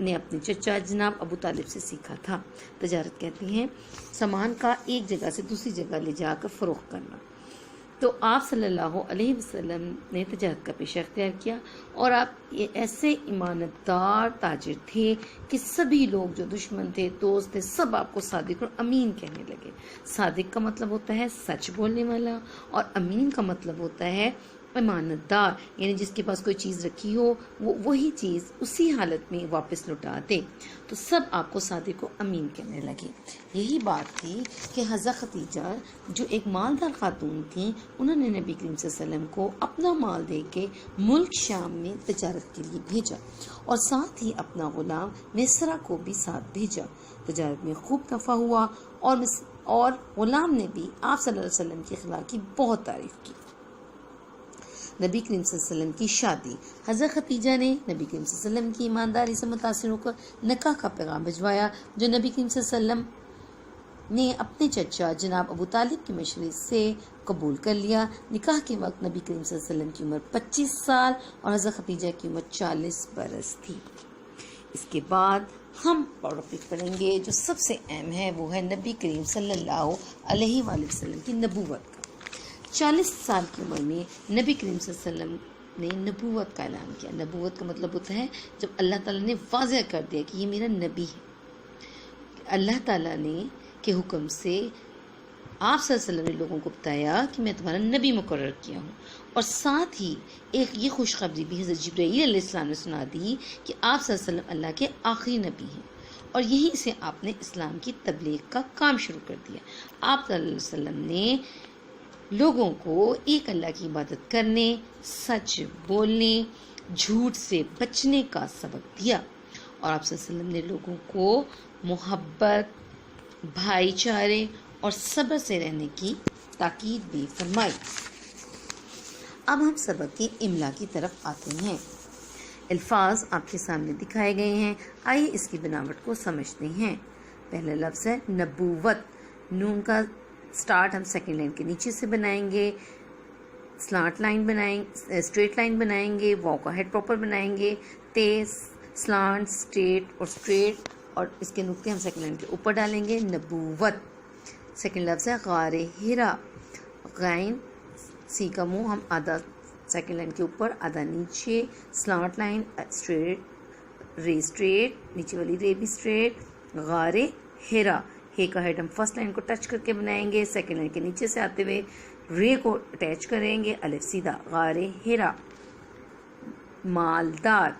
نے اپنے چچا جناب ابو طالب سے سیکھا تھا۔ تجارت کہتے ہیں سامان کا ایک جگہ سے دوسری جگہ لے جا کر فروخت کرنا۔ تو آپ صلی اللہ علیہ وسلم نے تجارت کا پیشہ اختیار کیا، اور آپ ایسے ایمانت دار تاجر تھے کہ سبھی لوگ جو دشمن تھے، دوست تھے، سب آپ کو صادق اور امین کہنے لگے۔ صادق کا مطلب ہوتا ہے سچ بولنے والا، اور امین کا مطلب ہوتا ہے امانت دار، یعنی جس کے پاس کوئی چیز رکھی ہو وہ وہی چیز اسی حالت میں واپس لوٹا دے۔ تو سب آپ کو صادق و امین کہنے لگے۔ یہی بات تھی کہ حضرت خدیجہ جو ایک مالدار خاتون تھیں، انہوں نے نبی کریم صلی اللہ علیہ وسلم کو اپنا مال دے کے ملک شام میں تجارت کے لیے بھیجا، اور ساتھ ہی اپنا غلام مسرا کو بھی ساتھ بھیجا۔ تجارت میں خوب نفع ہوا، اور غلام نے بھی آپ صلی اللہ علیہ وسلم کے اخلاق کی بہت تعریف کی۔ نبی کریم صلی اللہ علیہ وسلم کی شادی۔ حضرت خدیجہ نے نبی کریم صلی اللہ علیہ وسلم کی ایمانداری سے متاثر ہو کر نکاح کا پیغام بھجوایا، جو نبی کریم صلی اللہ علیہ وسلم نے اپنے چچا جناب ابو طالب کی مشورے سے قبول کر لیا۔ نکاح کے وقت نبی کریم صلی اللہ علیہ وسلم کی عمر 25 سال اور حضرت خدیجہ کی عمر 40 برس تھی۔ اس کے بعد ہم ٹاپک پڑھیں گے جو سب سے اہم ہے، وہ ہے نبی کریم صلی اللہ علیہ وآلہ وسلم کی نبوت کا۔ 40 سال کی عمر میں نبی کریم صلی اللہ علیہ وسلم نے نبوت کا اعلان کیا۔ نبوت کا مطلب ہوتا ہے جب اللہ تعالیٰ نے واضح کر دیا کہ یہ میرا نبی ہے۔ اللہ تعالیٰ نے کے حکم سے آپ صلی اللہ علیہ وسلم نے لوگوں کو بتایا کہ میں تمہارا نبی مقرر کیا ہوں، اور ساتھ ہی ایک یہ خوشخبری بھی حضرت جبرائیل علیہ السلام نے سنا دی کہ آپ صلی اللہ علیہ وسلم اللہ کے آخری نبی ہیں، اور یہیں سے آپ نے اسلام کی تبلیغ کا کام شروع کر دیا۔ آپ صلی اللہ علیہ وسلم نے لوگوں کو ایک اللہ کی عبادت کرنے، سچ بولنے، جھوٹ سے بچنے کا سبق دیا، اور آپ صلی اللہ علیہ وسلم نے لوگوں کو محبت، بھائی چارے اور صبر سے رہنے کی تاکید بھی فرمائی۔ اب ہم سبق کی املا کی طرف آتے ہیں۔ الفاظ آپ کے سامنے دکھائے گئے ہیں، آئیے اس کی بناوٹ کو سمجھتے ہیں۔ پہلا لفظ ہے نبوت۔ نون کا سٹارٹ ہم سیکنڈ لائن کے نیچے سے بنائیں گے، سلانٹ لائن اسٹریٹ لائن بنائیں گے، واو کا ہیڈ پراپر بنائیں گے، تیز سلانٹ اسٹریٹ اور اسٹریٹ، اور اس کے نقطے ہم سیکنڈ لائن کے اوپر ڈالیں گے۔ نبوت۔ سیکنڈ لفظ ہے غار ہرا۔ غین سی کا منہ ہم آدھا سیکنڈ لائن کے اوپر آدھا نیچے، سلانٹ لائن اسٹریٹ، رے اسٹریٹ، نیچے والی رے بھی اسٹریٹ، غار ہرا۔ ہے کا ہیڈ ہم فرسٹ لائن کو ٹچ کر کے بنائیں گے، سیکنڈ لائن کے نیچے سے آتے ہوئے رے کو اٹیچ کریں گے، الف سیدھا، غار ہرا۔ مالدار۔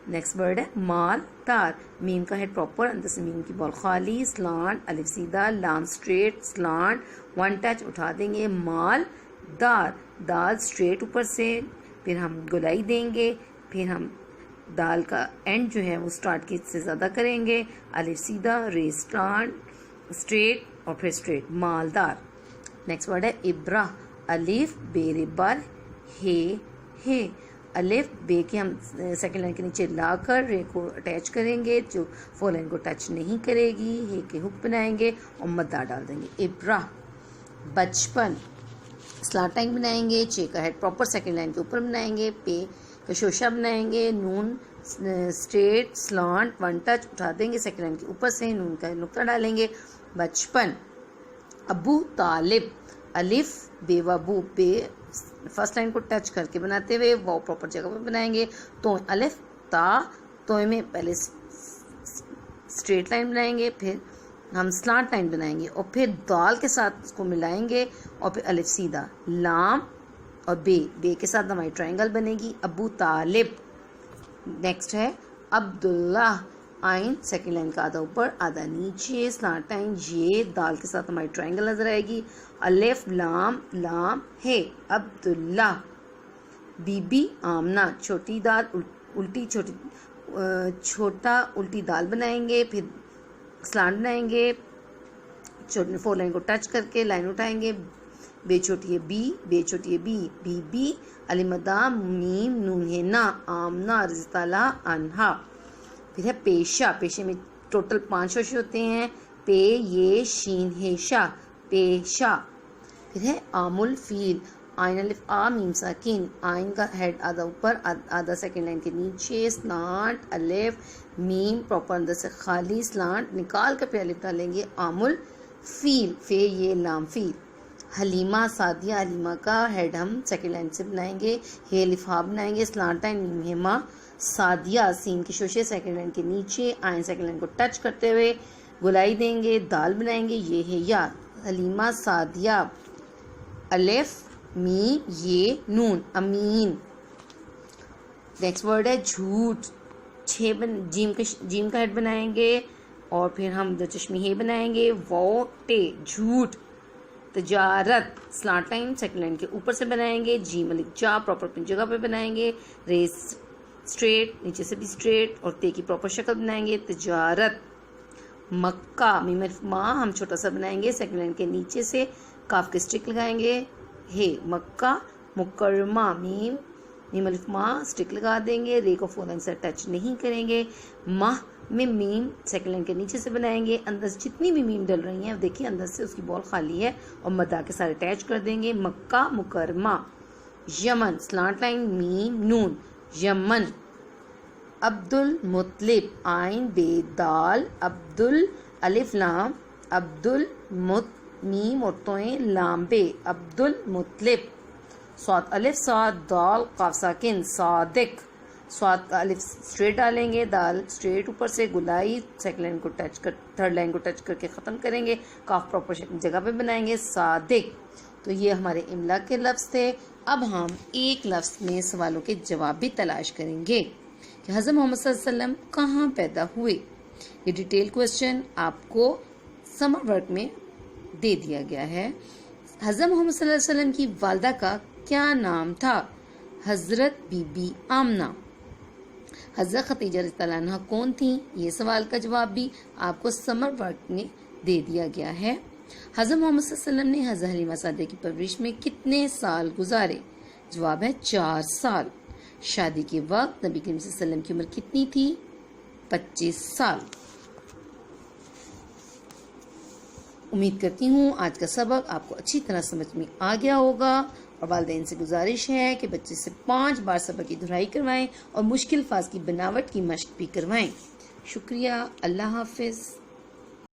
نیکسٹ ورڈ ہے مالدار۔ میم کا ہیڈ پراپر، اندر سے میم کی بال خالی، سلانٹ، الف سیدھا، لام اسٹریٹ، سلانٹ، ون ٹچ اٹھا دیں گے، مال دار۔ دال اسٹریٹ اوپر سے، پھر ہم گولائی دیں گے، پھر ہم دال کا اینڈ جو ہے وہ اسٹارٹ کی سے زیادہ کریں گے، الف سیدھا، رے سلانٹ، اسٹریٹ اور پھر اسٹریٹ، مالدار۔ نیکسٹ ورڈ ہے ابرہ۔ الف بے بر ہے۔ الف بے کے ہم سیکنڈ لائن کے نیچے لا کر رے کو اٹیچ کریں گے، جو فور لائن کو ٹچ نہیں کرے گی، ہے کے ہک بنائیں گے اور مدہ ڈال دیں گے، ابرہ۔ بچپن۔ سلانٹ لائن بنائیں گے، چے کا ہیڈ پراپر سیکنڈ لائن کے اوپر بنائیں گے، پے کا شوشہ بنائیں گے، نون اسٹریٹ، سلانٹ، ون ٹچ اٹھا دیں گے سیکنڈ لائن کے اوپر سے، نون کا نقطہ ڈالیں گے، بچپن۔ ابو طالب۔ الف بے وبو، بے فرسٹ لائن کو ٹچ کر کے بناتے ہوئے واو پراپر جگہ پہ بنائیں گے، تو الف تا، تو میں پہلے اسٹریٹ لائن بنائیں گے، پھر ہم سلانٹ لائن بنائیں گے، اور پھر دال کے ساتھ اس کو ملائیں گے، اور پھر الف سیدھا، لام اور بے کے ساتھ ہماری ٹرائنگل بنے گی، ابو طالب۔ نیکسٹ ہے عبداللہ۔ آئین سیکنڈ لائن کا آدھا اوپر آدھا نیچے، سلانٹ لائن، یہ دال کے ساتھ ہماری ٹرائنگل نظر آئے گی، الف لام لام ہے، عبداللہ۔ Be be Amna. چھوٹی دال الٹی چھوٹا الٹی دال بنائیں گے، پھر سلانٹ بنائیں گے، فور لائن کو ٹچ کر کے لائن اٹھائیں گے، بے چھوٹی ہے بی، بے چھوٹی ہے بی بی، علمدہ میم نون ہے نا، آمنہ رضی تعالیٰ عنہا۔ پھر ہے پیشہ۔ پیشے میں ٹوٹل 5 شوشے ہوتے ہیں، پے یہ شین ہے شا، پیشہ۔ پھر ہے عام الفیل۔ آئین الف آ میم ساکن، آئین کا ہیڈ آدھا اوپر آدھا سیکنڈ لائن کے نیچے، سلانٹ الف میم پراپر اندر سے خالی، سلانٹ نکال کر پھر الف ڈالیں گے، عامل فیل، فے یہ لام فیل، حلیمہ سعدیہ، حلیمہ کا ہیڈ ہم سیکنڈ لائن سے بنائیں گے، ہے الف ہا بنائیں گے، سلانٹ لائن میم ہیما، سعدیہ سین کے شوشے سیکنڈ لائن کے نیچے، آئین سیکنڈ لائن کو ٹچ کرتے ہوئے گلائی دیں گے، دال بنائیں گے، یہ ہے یا، حلیمہ سعدیہ الف میم یہ نون، امین۔ نیکسٹ ورڈ ہے جھوٹ، جیم کا ہیڈ بنائیں گے اور پھر ہم دو چشمی ہے بنائیں گے، وہ ٹے جھوٹ، تجارت سلانٹ لائن سیکنڈ لائن کے اوپر سے بنائیں گے، جیم الف جا پراپر اپنی جگہ پہ بنائیں گے، ریس اسٹریٹ نیچے سے بھی اسٹریٹ اور تے کی پراپر شکل بنائیں گے، تجارت، مکہ میم الف ماں ہم چھوٹا سا بنائیں گے سیکنڈ لائن کے نیچے سے، کاف کے اسٹک لگائیں گے، ہے مکہ، مکرمہ میم الف ماں اسٹک لگا دیں گے، رے کو فور لائن سے ٹچ نہیں کریں گے، ماہ میں میم سیکنڈ لائن کے نیچے سے بنائیں گے، اندر سے جتنی بھی میم ڈل رہی ہیں دیکھیے اندر سے اس کی بال خالی ہے اور مدا کے سارے اٹیچ کر دیں گے، مکہ مکرمہ، یمن سلانٹ لائن میم نون، یمن، عبد المطلب آئین بے دال، عبد الف لام، عبد المط میم اور توئیں لام بے، عبد المطلب، صاد الف صاد دال قاف ساکن، صادق، صاد کا الف اسٹریٹ ڈالیں گے، دال اسٹریٹ اوپر سے گلائی سیکنڈ لائن کو ٹچ کر تھرڈ لائن کو ٹچ کر کے ختم کریں گے، کاف پراپر جگہ پہ بنائیں گے، صادق۔ تو یہ ہمارے املا کے لفظ تھے۔ اب ہم ایک لفظ میں سوالوں کے جواب بھی تلاش کریں گے کہ حضرت محمد صلی اللہ علیہ وسلم کہاں پیدا ہوئے۔ یہ ڈیٹیل کوسچن آپ کو سمر ورک میں دے دیا گیا ہے۔ حضرت محمد صلی اللہ علیہ وسلم کی والدہ کا کیا نام تھا؟ حضرت بی بی آمنہ۔ حضرت خدیجہ رضی اللہ عنہا کون تھیں؟ یہ سوال کا جواب بھی آپ کو سمر ورک میں دے دیا گیا ہے۔ حضرت محمد صلی اللہ علیہ وسلم نے حضرت حلیمہ سعدیہ کی پرورش میں کتنے سال گزارے؟ جواب ہے 4 سال۔ شادی کے وقت نبی کریم صلی اللہ علیہ وسلم کی عمر کتنی تھی؟ 25 سال۔ امید کرتی ہوں آج کا سبق آپ کو اچھی طرح سمجھ میں آ گیا ہوگا، اور والدین سے گزارش ہے کہ بچے سے 5 بار سبق کی دہرائی کروائیں اور مشکل الفاظ کی بناوٹ کی مشق بھی کروائیں۔ شکریہ، اللہ حافظ۔